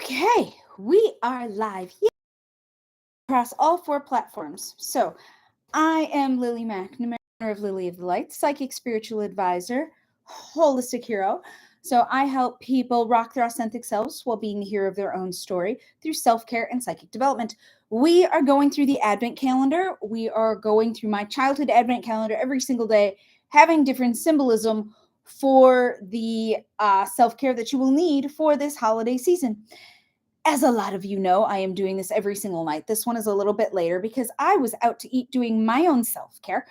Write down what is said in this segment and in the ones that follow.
Okay, we are live here across all four platforms. So, I am Lily McNamara of Lily of the Light, psychic spiritual advisor, holistic hero. So, I help people rock their authentic selves while being the hero of their own story through self care and psychic development. We are going through the Advent calendar. We are going through my childhood Advent calendar every single day, having different symbolism for the self care that you will need for this holiday season. As a lot of you know, I am doing this every single night. This one is a little bit later because I was out to eat doing my own self-care,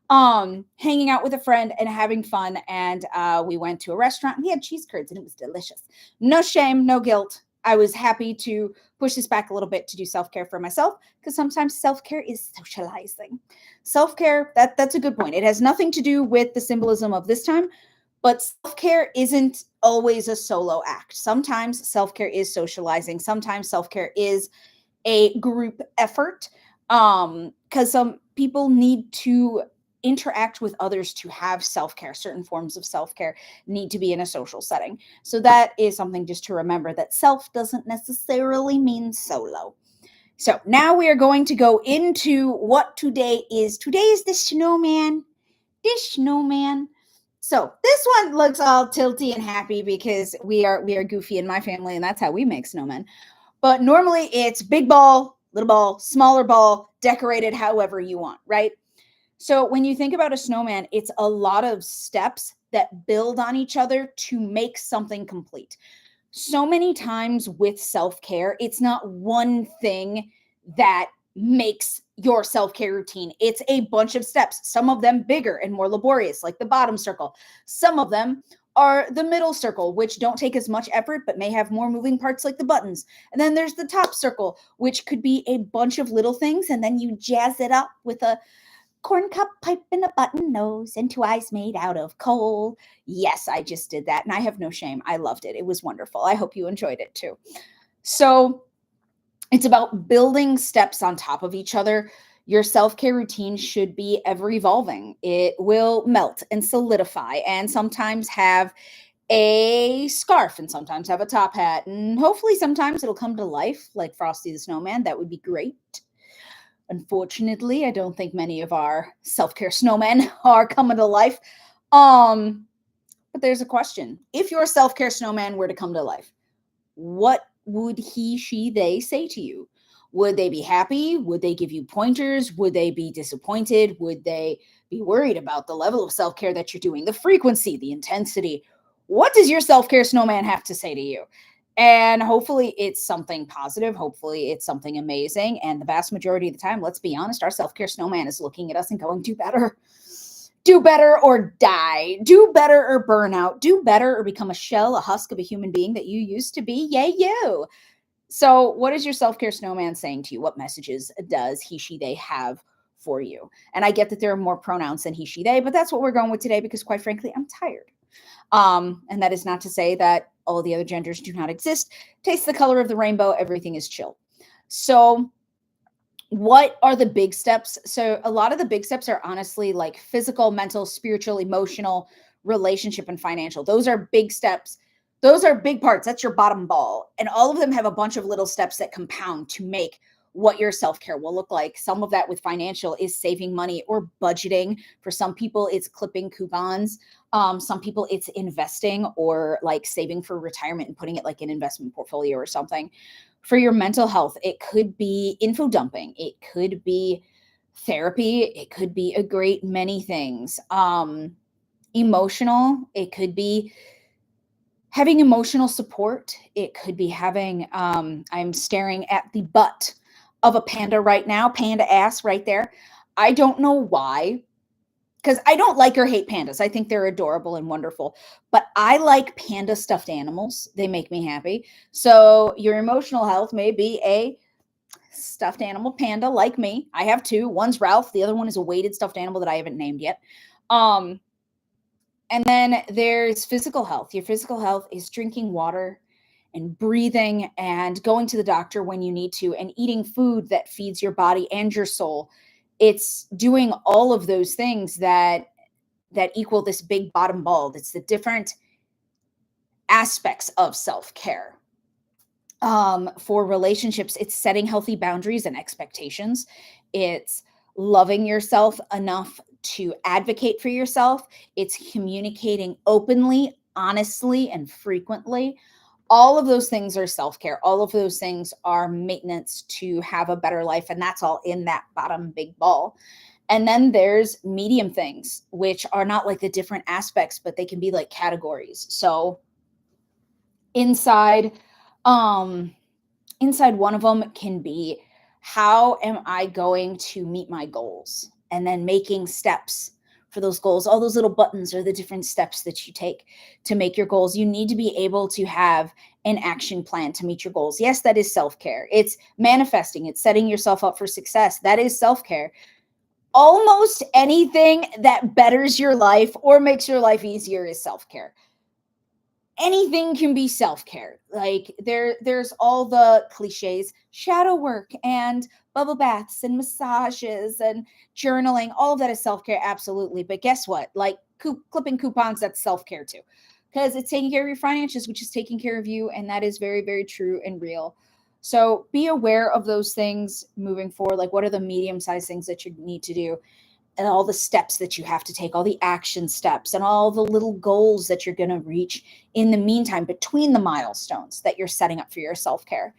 hanging out with a friend and having fun. And we went to a restaurant and we had cheese curds and it was delicious. No shame, no guilt. I was happy to push this back a little bit to do self-care for myself because sometimes self-care is socializing. Self-care, that's a good point. It has nothing to do with the symbolism of this time, but self care isn't always a solo act. Sometimes self care is socializing. Sometimes self care is a group effort because some people need to interact with others to have self care. Certain forms of self care need to be in a social setting. So that is something just to remember that self doesn't necessarily mean solo. So now we are going to go into what today is. Today is the snowman. This snowman. So this one looks all tilty and happy because we are goofy in my family, and that's how we make snowmen. But normally it's big ball, little ball, smaller ball, decorated however you want, right? So when you think about a snowman, it's a lot of steps that build on each other to make something complete. So many times with self-care, it's not one thing that makes your self-care routine. It's a bunch of steps, some of them bigger and more laborious, like the bottom circle. Some of them are the middle circle, which don't take as much effort but may have more moving parts, like the buttons. And then there's the top circle, which could be a bunch of little things, and then you jazz it up with a corn cup pipe and a button nose and two eyes made out of coal. Yes, I just did that, and I have no shame. I loved it. It was wonderful. I hope you enjoyed it too. So it's about building steps on top of each other. Your self-care routine should be ever evolving. It will melt and solidify and sometimes have a scarf and sometimes have a top hat. And hopefully sometimes it'll come to life like Frosty the Snowman. That would be great. Unfortunately, I don't think many of our self-care snowmen are coming to life. But there's a question. If your self-care snowman were to come to life, what would he, she, they say to you? Would they be happy? Would they give you pointers? Would they be disappointed? Would they be worried about the level of self-care that you're doing, the frequency, the intensity? What does your self-care snowman have to say to you? And hopefully it's something positive. Hopefully it's something amazing. And the vast majority of the time, let's be honest, our self-care snowman is looking at us and going, do better. Do better or die. Do better or burn out. Do better or become a shell, a husk of a human being that you used to be. Yay, you. So what is your self-care snowman saying to you? What messages does he, she, they have for you? And I get that there are more pronouns than he, she, they, but that's what we're going with today because quite frankly, I'm tired. And that is not to say that all the other genders do not exist. Taste the color of the rainbow. Everything is chill. So what are the big steps? So a lot of the big steps are honestly like physical, mental, spiritual, emotional, relationship, and financial. Those are big steps. Those are big parts. That's your bottom ball. And all of them have a bunch of little steps that compound to make what your self-care will look like. Some of that with financial is saving money or budgeting. For some people, it's clipping coupons. Some people it's investing or like saving for retirement and putting it like an investment portfolio or something. For your mental health, it could be info dumping. It could be therapy. It could be a great many things. Emotional, it could be having emotional support. It could be having, I'm staring at the butt of a panda right now, panda ass right there. I don't know why, because I don't like or hate pandas. I think they're adorable and wonderful, but I like panda stuffed animals. They make me happy. So your emotional health may be a stuffed animal panda like me. I have two. One's Ralph. The other one is a weighted stuffed animal that I haven't named yet. And then there's physical health. Your physical health is drinking water and breathing and going to the doctor when you need to and eating food that feeds your body and your soul. It's doing all of those things that equal this big bottom ball. That's the different aspects of self-care. For relationships, it's setting healthy boundaries and expectations. It's loving yourself enough to advocate for yourself. It's communicating openly, honestly, and frequently. All of those things are self-care. All of those things are maintenance to have a better life. And that's all in that bottom big ball. And then there's medium things, which are not like the different aspects, but they can be like categories. So inside, um, inside one of them can be, how am I going to meet my goals? And then making steps for those goals. All those little buttons are the different steps that you take to make your goals. You need to be able to have an action plan to meet your goals. Yes, that is self-care. It's manifesting, it's setting yourself up for success. That is self-care. Almost anything that betters your life or makes your life easier is self-care. Anything can be self-care. Like there's all the cliches, shadow work and bubble baths and massages and journaling. All of that is self-care, absolutely. But guess what? Like clipping coupons, that's self-care too, because it's taking care of your finances, which is taking care of you, and that is very, very true and real. So be aware of those things moving forward. Like, what are the medium-sized things that you need to do, and all the steps that you have to take, all the action steps, and all the little goals that you're going to reach in the meantime, between the milestones that you're setting up for your self care.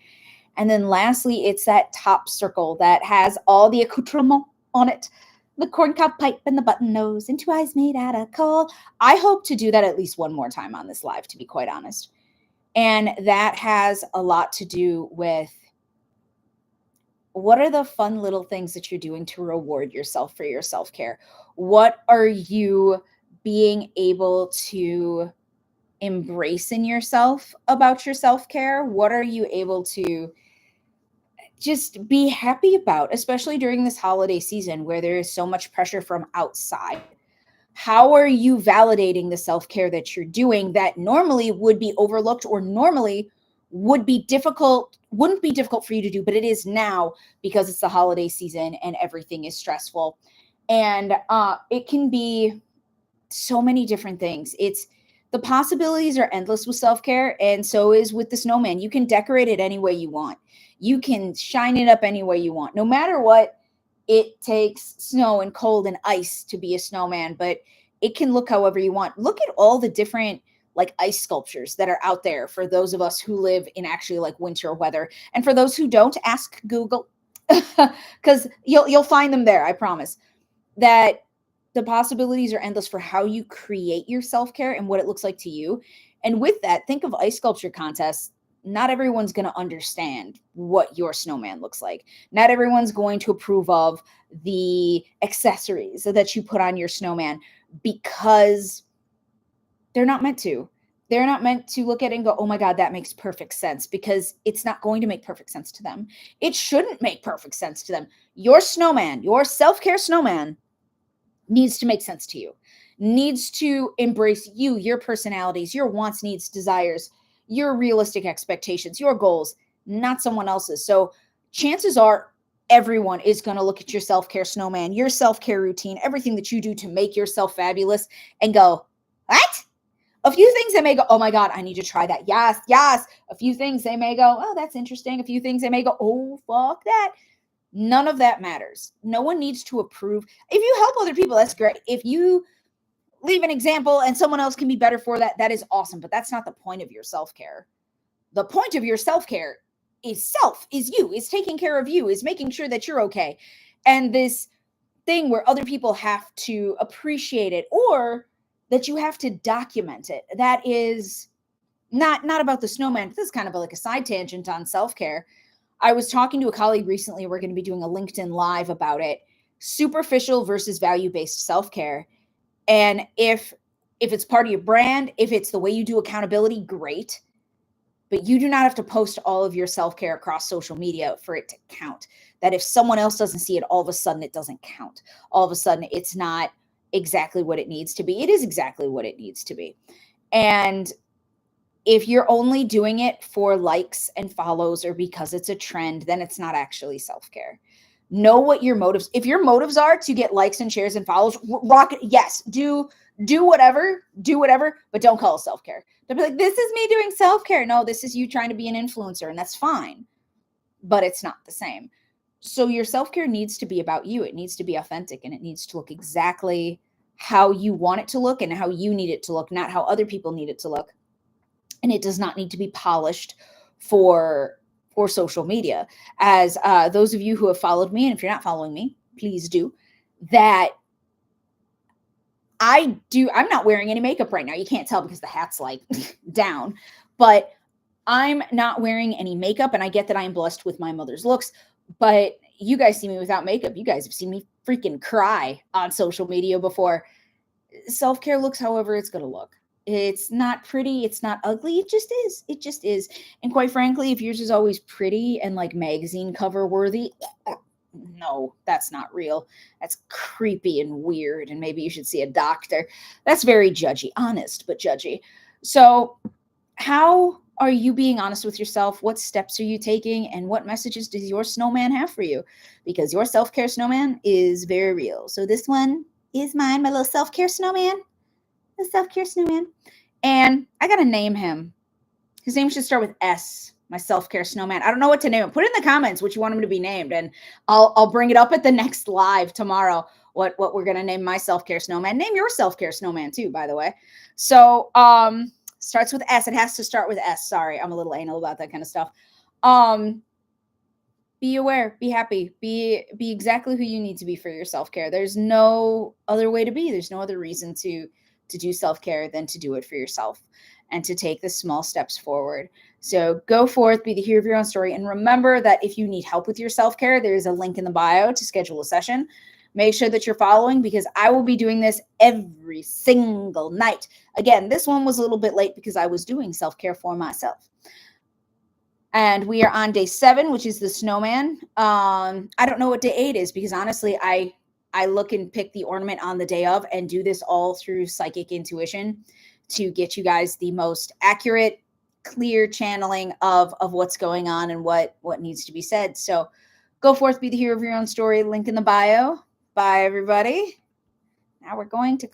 And then lastly, it's that top circle that has all the accoutrement on it, the corncob pipe and the button nose and two eyes made out of coal. I hope to do that at least one more time on this live, to be quite honest. And that has a lot to do with, what are the fun little things that you're doing to reward yourself for your self-care? What are you being able to embrace in yourself about your self-care? What are you able to just be happy about, especially during this holiday season where there is so much pressure from outside? How are you validating the self-care that you're doing that normally would be overlooked, or normally wouldn't be difficult for you to do, but it is now because it's the holiday season and everything is stressful. And it can be so many different things. It's, the possibilities are endless with self-care, and so is with the snowman. You can decorate it any way you want. You can shine it up any way you want. No matter what, it takes snow and cold and ice to be a snowman, but it can look however you want. Look at all the different like ice sculptures that are out there for those of us who live in actually like winter weather. And for those who don't, ask Google, because you'll find them there, I promise. That the possibilities are endless for how you create your self-care and what it looks like to you. And with that, think of ice sculpture contests. Not everyone's going to understand what your snowman looks like. Not everyone's going to approve of the accessories that you put on your snowman, because they're not meant to. They're not meant to look at it and go, oh my God, that makes perfect sense, because it's not going to make perfect sense to them. It shouldn't make perfect sense to them. Your snowman, your self-care snowman, needs to make sense to you, needs to embrace you, your personalities, your wants, needs, desires, your realistic expectations, your goals, not someone else's. So chances are everyone is going to look at your self-care snowman, your self-care routine, everything that you do to make yourself fabulous, and go, what? A few things they may go, oh my God, I need to try that. Yes, yes. A few things they may go, oh, that's interesting. A few things they may go, oh, fuck that. None of that matters. No one needs to approve. If you help other people, that's great. If you leave an example and someone else can be better for that, that is awesome. But that's not the point of your self-care. The point of your self-care is you, is taking care of you, is making sure that you're okay. And this thing where other people have to appreciate it, or that you have to document it, that is not about the snowman. This is kind of like a side tangent on self-care. I was talking to a colleague recently. We're going to be doing a LinkedIn Live about it. Superficial versus value-based self-care. And if it's part of your brand, if it's the way you do accountability, great. But you do not have to post all of your self-care across social media for it to count. That if someone else doesn't see it, all of a sudden it doesn't count. All of a sudden it's not exactly what it needs to be. It is exactly what it needs to be. And if you're only doing it for likes and follows, or because it's a trend, then it's not actually self-care. Know what your motives. If your motives are to get likes and shares and follows, rock it. Yes, do whatever, but don't call it self-care. They'll be like, this is me doing self-care. No, this is you trying to be an influencer, and that's fine, but it's not the same. So your self-care needs to be about you. It needs to be authentic, and it needs to look exactly how you want it to look and how you need it to look, not how other people need it to look. And it does not need to be polished for social media. As those of you who have followed me, and if you're not following me, please do, that I'm not wearing any makeup right now. You can't tell because the hat's like down, but I'm not wearing any makeup, and I get that I am blessed with my mother's looks, but you guys see me without makeup. You guys have seen me freaking cry on social media before. Self-care looks however it's going to look. It's not pretty. It's not ugly. It just is. It just is. And quite frankly, if yours is always pretty and like magazine cover worthy, no, that's not real. That's creepy and weird. And maybe you should see a doctor. That's very judgy, honest, but judgy. So how are you being honest with yourself? What steps are you taking? And what messages does your snowman have for you? Because your self-care snowman is very real. So this one is mine, my little self-care snowman. The self-care snowman. And I got to name him. His name should start with S, my self-care snowman. I don't know what to name him. Put in the comments what you want him to be named, and I'll bring it up at the next live tomorrow, what we're going to name my self-care snowman. Name your self-care snowman too, by the way. So starts with S. It has to start with S. Sorry, I'm a little anal about that kind of stuff. Be aware, be happy, be exactly who you need to be for your self-care. There's no other way to be. There's no other reason to do self-care than to do it for yourself and to take the small steps forward. So go forth, be the hero of your own story. And remember that if you need help with your self-care, there's a link in the bio to schedule a session. Make sure that you're following, because I will be doing this every single night. Again, this one was a little bit late because I was doing self-care for myself. And we are on day 7, which is the snowman. I don't know what day 8 is, because honestly, I look and pick the ornament on the day of and do this all through psychic intuition to get you guys the most accurate, clear channeling of what's going on and what needs to be said. So go forth, be the hero of your own story. Link in the bio. Bye, everybody. Now we're going to